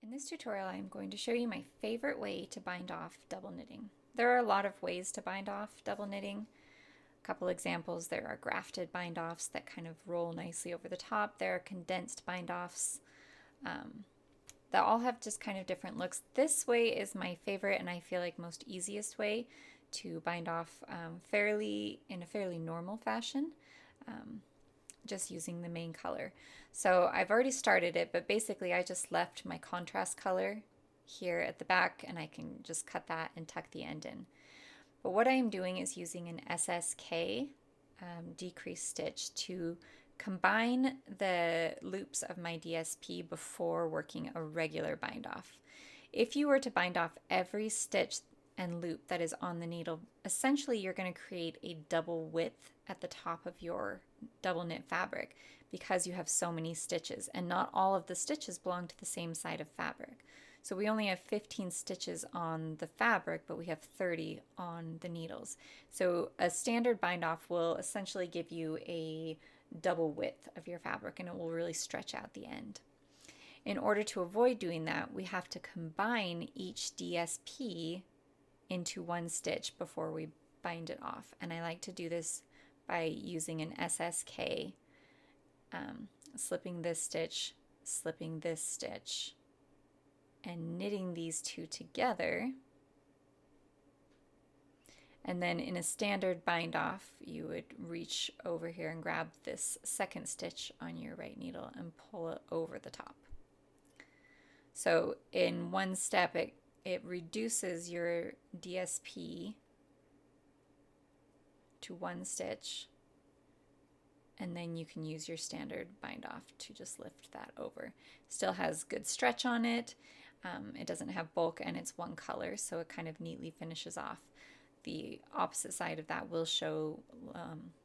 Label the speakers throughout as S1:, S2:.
S1: In this tutorial, I'm going to show you my favorite way to bind off double knitting. There are a lot of ways to bind off double knitting. A couple examples, there are grafted bind offs that kind of roll nicely over the top. There are condensed bind offs that all have just kind of different looks. This way is my favorite and I feel like most easiest way to bind off in a fairly normal fashion. Just using the main color. So I've already started it, but basically I just left my contrast color here at the back and I can just cut that and tuck the end in. But what I am doing is using an SSK decrease stitch to combine the loops of my DSP before working a regular bind off. If you were to bind off every stitch and loop that is on the needle, essentially you're going to create a double width at the top of your double knit fabric because you have so many stitches, and not all of the stitches belong to the same side of fabric. So we only have 15 stitches on the fabric, but we have 30 on the needles. So a standard bind off will essentially give you a double width of your fabric and it will really stretch out the end. In order to avoid doing that, we have to combine each DSP into one stitch before we bind it off. And I like to do this by using an SSK, slipping this stitch, and knitting these two together. And then in a standard bind off, you would reach over here and grab this second stitch on your right needle and pull it over the top. So in one step, it reduces your DSP to one stitch, and then you can use your standard bind off to just lift that over. Still has good stretch on it. It doesn't have bulk and it's one color, so it kind of neatly finishes off. The opposite side of that will show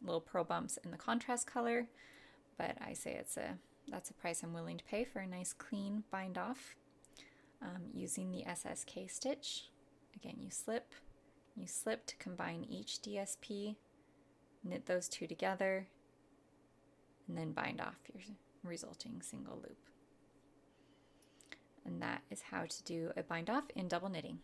S1: little pearl bumps in the contrast color, but I say that's a price I'm willing to pay for a nice clean bind off. Using the SSK stitch, again you slip to combine each DSP, knit those two together, and then bind off your resulting single loop. And that is how to do a bind off in double knitting.